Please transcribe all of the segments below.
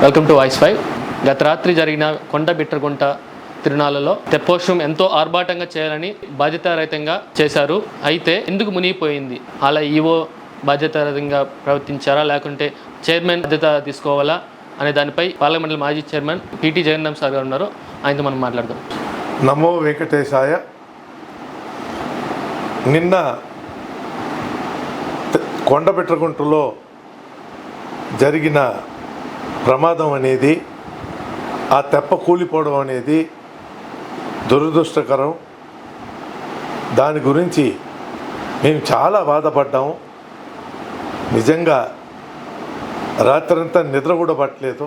Welcome to voice 5. గత రాత్రి జరిగిన కొండబిట్రగుంట తిరునాళ్ళలో తెప్పోత్సవం ఎంతో ఆర్భాటంగా చేయాలని బాధ్యతారహితంగా చేశారు. అయితే ఎందుకు మునిగిపోయింది? అలా ఈవో బాధ్యతారహితంగా ప్రవర్తించారా, లేకుంటే చైర్మన్ బాధ్యత తీసుకోవాలా అనే దానిపై పార్లమెంట్ మాజీ చైర్మన్ పిటి జగన్నాథ్ సార్ గారు ఉన్నారు. ఆయనతో మనం మాట్లాడదాం. నమో వెంకటేశాయ. నిన్న కొండబిట్రగుంటలో జరిగిన ప్రమాదం అనేది, ఆ తెప్ప కూలిపోవడం అనేది దురదృష్టకరం. దాని గురించి మేము చాలా బాధపడ్డాము. నిజంగా రాత్రంతా నిద్ర కూడా పట్టలేదు.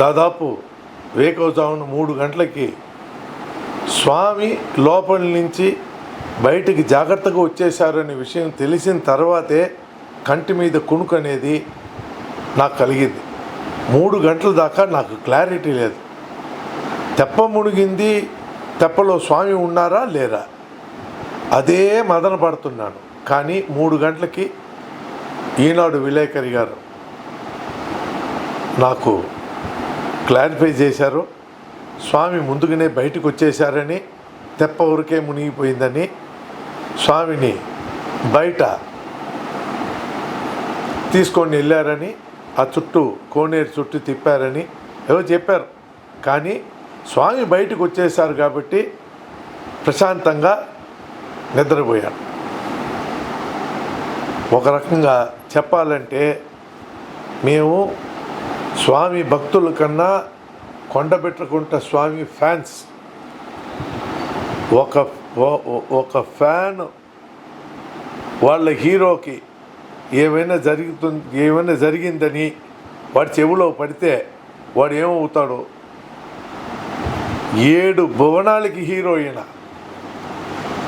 దాదాపు వేకువజామున 3 గంటలకి స్వామి లోపల నుంచి బయటికి జాగ్రత్తగా వచ్చేసారనే విషయం తెలిసిన తర్వాతే కంటి మీద కునుకు అనేది నాకు కలిగింది. 3 గంటల దాకా నాకు క్లారిటీ లేదు. తెప్ప మునిగింది, తెప్పలో స్వామి ఉన్నారా లేరా, అదే మదన పడుతున్నాను. కానీ 3 గంటలకి ఈనాడు విలేకరి గారు నాకు క్లారిఫై చేశారు. స్వామి ముందుగానే బయటకు వచ్చేసారని, తెప్ప ఊరికే మునిగిపోయిందని, స్వామిని బయట తీసుకొని వెళ్ళారని, ఆ చుట్టూ కోనేరు చుట్టూ తిప్పారని ఏవో చెప్పారు. కానీ స్వామి బయటకు వచ్చేసారు కాబట్టి ప్రశాంతంగా నిద్రపోయాను. ఒక రకంగా చెప్పాలంటే మేము స్వామి భక్తుల కన్నా కొండబిట్రగుంట స్వామి ఫ్యాన్స్. ఒక ఫ్యాన్ వాళ్ళ హీరోకి ఏమైనా జరిగిందని వాడి చెవిలో పడితే వాడు ఏమవుతాడో, 7 భువనాలకి హీరోయిన్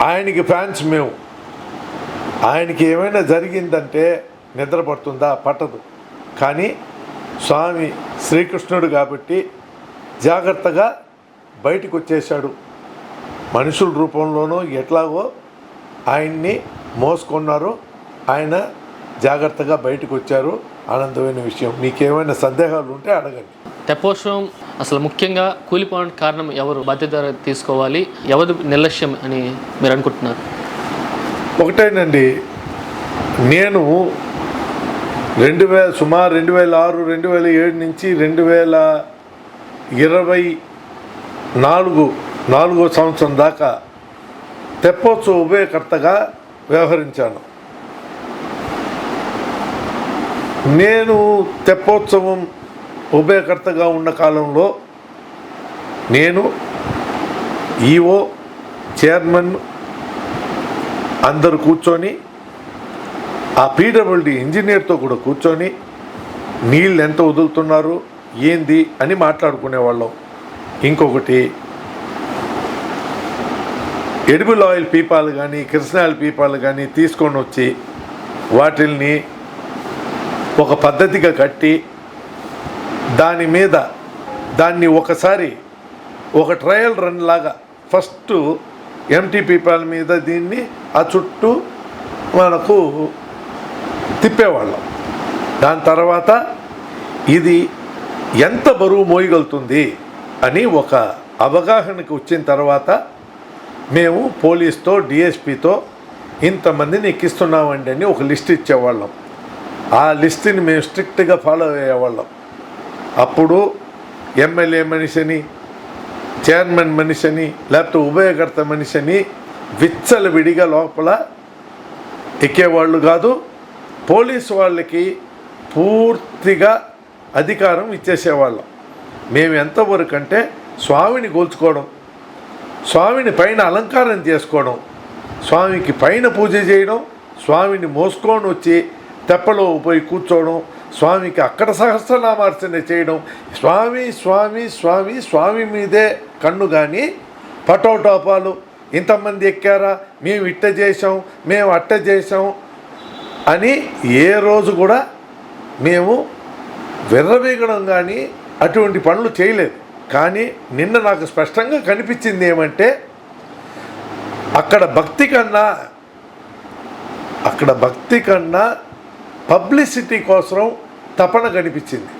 ఆయనకి ఫ్యాన్స్ మేము. ఆయనకి ఏమైనా జరిగిందంటే నిద్ర పడుతుందా? పట్టదు. కానీ స్వామి శ్రీకృష్ణుడు కాబట్టి జాగ్రత్తగా బయటకు వచ్చేసాడు. మనుషుల రూపంలోనూ ఎట్లాగో ఆయన్ని మోసుకున్నారు. ఆయన జాగ్రత్తగా బయటకు వచ్చారు. ఆనందమైన విషయం. మీకేమైనా సందేహాలు ఉంటే అడగండి. తెప్పోత్సవం అసలు ముఖ్యంగా కూలిపోవడానికి కారణం ఎవరు? బాధ్యత తీసుకోవాలి. ఎవరు నిర్లక్ష్యం అని మీరు అనుకుంటున్నారు? ఒకటేనండి, నేను సుమారు 2006, 2007 నుంచి 2024 సంవత్సరం దాకా తెప్పోత్సవ ఉభయకర్తగా వ్యవహరించాను. నేను తెప్పోత్సవం ఉభయకర్తగా ఉన్న కాలంలో నేను ఈవో, చైర్మన్ అందరూ కూర్చొని, ఆ పీడబ్ల్యూడీ ఇంజనీర్తో కూడా కూర్చొని నీళ్ళు ఎంత వదులుతున్నారు ఏంది అని మాట్లాడుకునేవాళ్ళం. ఇంకొకటి, ఎడిబుల్ ఆయిల్ పీపాలు కానీ కిరసనాయిల్ పీపాలు కానీ తీసుకొని వచ్చి వాటిల్ని ఒక పద్ధతిగా కట్టి దాన్ని ఒకసారి ఒక ట్రయల్ రన్ లాగా ఫస్ట్ ఎంటీ పీపాల మీద దీన్ని ఆ చుట్టూ మనకు తిప్పేవాళ్ళం. దాని తర్వాత ఇది ఎంత బరువు మోయగలుగుతుంది అని ఒక అవగాహనకు వచ్చిన తర్వాత మేము పోలీస్తో, డిఎస్పితో ఇంతమందిని ఎక్కిస్తున్నామండి అని ఒక లిస్ట్ ఇచ్చేవాళ్ళం. ఆ లిస్టుని మేము స్ట్రిక్ట్గా ఫాలో అయ్యేవాళ్ళం. అప్పుడు ఎమ్మెల్యే మనిషిని, చైర్మన్ మనిషిని, లేకపోతే ఉభయకర్త మనిషిని విచ్చలవిడిగా లోపల ఎక్కేవాళ్ళు కాదు. పోలీసు వాళ్ళకి పూర్తిగా అధికారం ఇచ్చేసేవాళ్ళం. మేము ఎంతవరకు అంటే స్వామిని గోల్చుకోవడం, స్వామిని పైన అలంకారం చేసుకోవడం, స్వామికి పైన పూజ చేయడం, స్వామిని మోసుకొని వచ్చి తెప్పలో పోయి కూర్చోవడం, స్వామికి అక్కడ సహస్రనామార్చన చేయడం. స్వామి స్వామి స్వామి స్వామి మీదే కన్ను. కానీ పటోటాపాలు ఇంతమంది ఎక్కారా, మేము ఇట్ట చేసాం, మేము అట్ట చేసాం అని ఏ రోజు కూడా మేము విర్రవీగడం కానీ అటువంటి పనులు చేయలేదు. కానీ నిన్న నాకు స్పష్టంగా కనిపించింది ఏమంటే, అక్కడ భక్తి కన్నా పబ్లిసిటీ కోసం తపన కనిపించింది,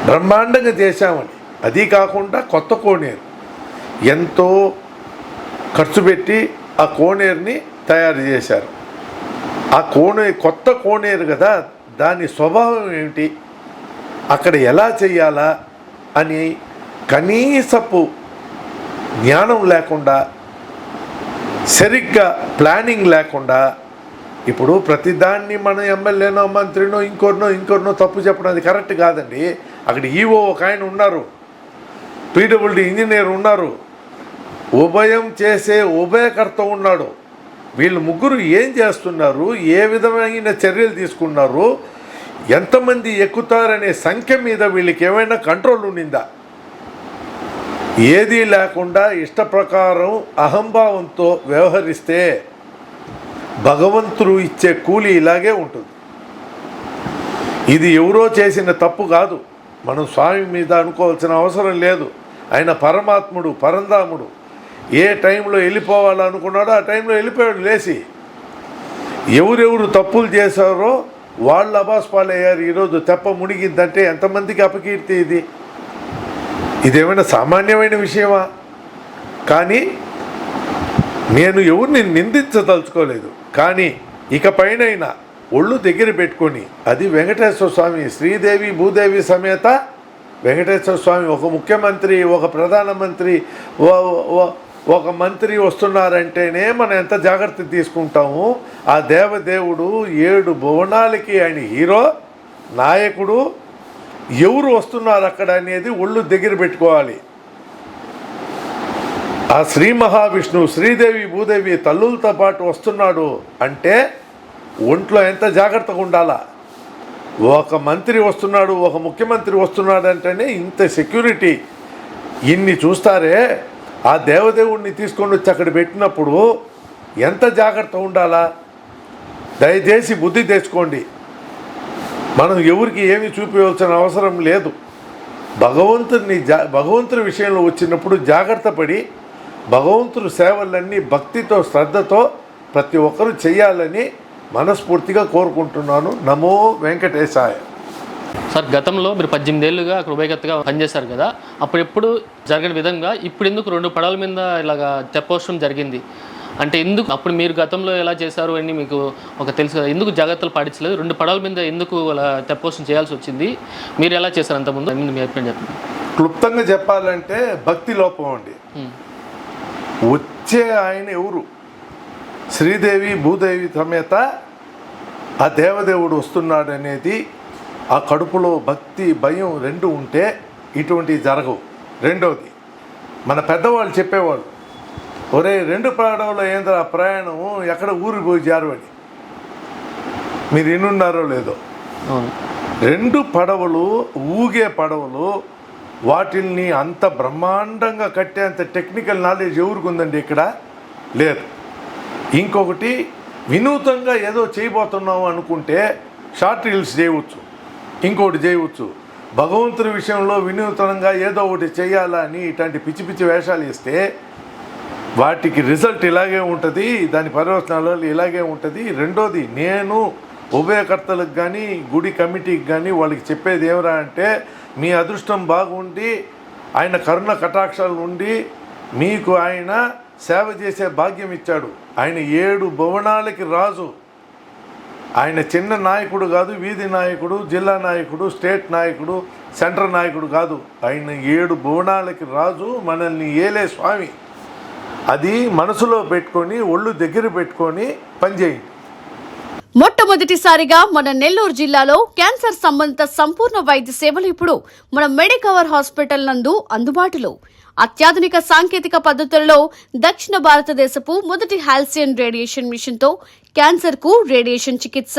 బ్రహ్మాండంగా చేశామని. అది కాకుండా కొత్త కోనేరు ఎంతో ఖర్చు పెట్టి ఆ కోనేరుని తయారు చేశారు. ఆ కొత్త కోనేరు కదా, దాని స్వభావం ఏమిటి, అక్కడ ఎలా చేయాలా అని కనీసపు జ్ఞానం లేకుండా, సరిగ్గా ప్లానింగ్ లేకుండా, ఇప్పుడు ప్రతిదాన్ని మన ఎమ్మెల్యేనో మంత్రినో ఇంకొరినో తప్పు చెప్పడం అది కరెక్ట్ కాదండి. అక్కడ ఈవో ఒక ఆయన ఉన్నారు, పీడబ్ల్యూడీ ఇంజనీర్ ఉన్నారు, ఉభయం చేసే ఉభయకర్త ఉన్నాడు. వీళ్ళు ముగ్గురు ఏం చేస్తున్నారు, ఏ విధమైన చర్యలు తీసుకున్నారు, ఎంతమంది ఎక్కుతారనే సంఖ్య మీద వీళ్ళకి ఏమైనా కంట్రోల్ ఉండిందా? ఏదీ లేకుండా ఇష్ట ప్రకారం అహంభావంతో వ్యవహరిస్తే భగవంతుడు ఇచ్చే కూలి ఇలాగే ఉంటుంది. ఇది ఎవరో చేసిన తప్పు కాదు, మనం స్వామి మీద అనుకోవాల్సిన అవసరం లేదు. ఆయన పరమాత్ముడు, పరంధాముడు. ఏ టైంలో వెళ్ళిపోవాలనుకున్నాడో ఆ టైంలో వెళ్ళిపోయాడు లేచి. ఎవరెవరు తప్పులు చేశారో వాళ్ళు అబాస్పాలయ్యారు. ఈరోజు తెప్ప మునిగిందంటే ఎంతమందికి అపకీర్తి ఇది? ఇదేమైనా సామాన్యమైన విషయమా? కానీ నేను ఎవరిని నిందించదలుచుకోలేదు. కానీ ఇకపైనైనా ఒళ్ళు దగ్గర పెట్టుకొని, అది వెంకటేశ్వర స్వామి, శ్రీదేవి భూదేవి సమేత వెంకటేశ్వర స్వామి, ఒక ముఖ్యమంత్రి, ఒక ప్రధానమంత్రి, ఒక మంత్రి వస్తున్నారంటేనే మనం ఎంత జాగ్రత్త తీసుకుంటాము. ఆ దేవదేవుడు 7 భువనాలకి ఆయన హీరో, నాయకుడు. ఎవరు వస్తున్నారు అక్కడ అనేది ఒళ్ళు దగ్గర పెట్టుకోవాలి. ఆ శ్రీ మహావిష్ణువు, శ్రీదేవి భూదేవి తల్లులతో పాటు వస్తున్నాడు అంటే ఒంట్లో ఎంత జాగ్రత్తగా ఉండాలా. ఒక మంత్రి వస్తున్నాడు, ఒక ముఖ్యమంత్రి వస్తున్నాడు అంటేనే ఇంత సెక్యూరిటీ. ఇన్ని చూస్తారే, ఆ దేవదేవుడిని తీసుకొని వచ్చి అక్కడ పెట్టినప్పుడు ఎంత జాగ్రత్త ఉండాలా. దయచేసి బుద్ధి తెచ్చుకోండి. మనం ఎవరికి ఏమి చూపించాల్సిన అవసరం లేదు. భగవంతుని విషయంలో వచ్చినప్పుడు జాగ్రత్త పడి భగవంతుని సేవలన్నీ భక్తితో, శ్రద్ధతో ప్రతి ఒక్కరూ చేయాలని మనస్ఫూర్తిగా కోరుకుంటున్నాను. నమో వెంకటేశాయ. సార్, గతంలో మీరు 18 ఏళ్ళుగా అక్కడ ఉభయకర్తగా పనిచేశారు కదా, అప్పుడు ఎప్పుడు జరగని విధంగా ఇప్పుడు ఎందుకు 2 పడవల మీద ఇలాగా తెప్పోత్సవం జరిగింది అంటే ఎందుకు? అప్పుడు మీరు గతంలో ఎలా చేశారు అని మీకు ఒక తెలుసు కదా, ఎందుకు జాగ్రత్తలు పాటించలేదు? 2 పడవల మీద ఎందుకు అలా తెప్పోత్సవం చేయాల్సి వచ్చింది? మీరు ఎలా చేశారు అంతకుముందు? మీ అభిప్రాయం చెప్పండి. క్లుప్తంగా చెప్పాలంటే భక్తి లోపం అండి. వచ్చే ఆయన ఎవరు? శ్రీదేవి భూదేవి సమేత ఆ దేవదేవుడు వస్తున్నాడు అనేది ఆ కడుపులో భక్తి, భయం 2 ఉంటే ఇటువంటివి జరగవు. రెండవది, మన పెద్దవాళ్ళు చెప్పేవాళ్ళు, ఒరే 2 పడవలో ఏంద్రా ప్రయాణం, ఎక్కడ ఊరికి పోయి జారవని. మీరు వినున్నారో లేదో. 2 పడవలు, ఊగే పడవలు, వాటిల్ని అంత బ్రహ్మాండంగా కట్టేంత టెక్నికల్ నాలెడ్జ్ ఎవరికి ఉందండి? ఇక్కడ లేదు. ఇంకొకటి, వినూతంగా ఏదో చేయబోతున్నాము అనుకుంటే షార్ట్ రీల్స్ చేయవచ్చు, ఇంకొకటి చేయవచ్చు. భగవంతుడి విషయంలో వినూతనంగా ఏదో ఒకటి చేయాలని ఇట్లాంటి పిచ్చి పిచ్చి వేషాలు ఇస్తే వాటికి రిజల్ట్ ఇలాగే ఉంటుంది, దాని పర్యవసనాలు ఇలాగే ఉంటుంది. రెండోది, నేను ఉభయకర్తలకు కానీ గుడి కమిటీకి కానీ వాళ్ళకి చెప్పేది ఏమరా అంటే, మీ అదృష్టం బాగుండి ఆయన కరుణ కటాక్షాలు ఉండి మీకు ఆయన సేవ చేసే భాగ్యం ఇచ్చాడు. ఆయన 7 భువనాలకి రాజు. ఆయన చిన్న నాయకుడు కాదు, వీధి నాయకుడు, జిల్లా నాయకుడు, స్టేట్ నాయకుడు, సెంట్రల్ నాయకుడు కాదు. ఆయన 7 భువనాలకి రాజు, మనల్ని ఏలే స్వామి. అది మనసులో పెట్టుకొని ఒళ్ళు దగ్గర పెట్టుకొని పనిచేయండి. మొట్టమొదటిసారిగా మన నెల్లూరు జిల్లాలో క్యాన్సర్ సంబంధిత సంపూర్ణ వైద్య సేవలు ఇప్పుడు మన మెడికవర్ హాస్పిటల్ నందు అందుబాటులో. అత్యాధునిక సాంకేతిక పద్ధతులలో దక్షిణ భారతదేశపు మొదటి హాల్సియన్ రేడియేషన్ మిషన్ తో క్యాన్సర్ కు రేడియేషన్ చికిత్స,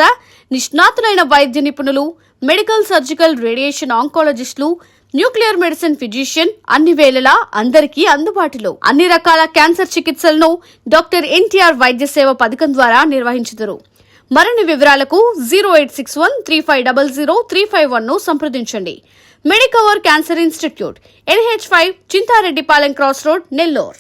నిష్ణాతులైన వైద్య నిపుణులు, మెడికల్ సర్జికల్ రేడియేషన్ ఆంకాలజిస్టులు, న్యూక్లియర్ మెడిసిన్ ఫిజిషియన్ అన్ని వేళలా అందరికీ అందుబాటులో. అన్ని రకాల క్యాన్సర్ చికిత్సలను డాక్టర్ ఎన్టీఆర్ వైద్య సేవ పథకం ద్వారా నిర్వహించుతారు. మరిన్ని వివరాలకు 086135003551 ను సంప్రదించండి. Medicover cancer institute, NH5, Chintareddypalem cross road, Nellore.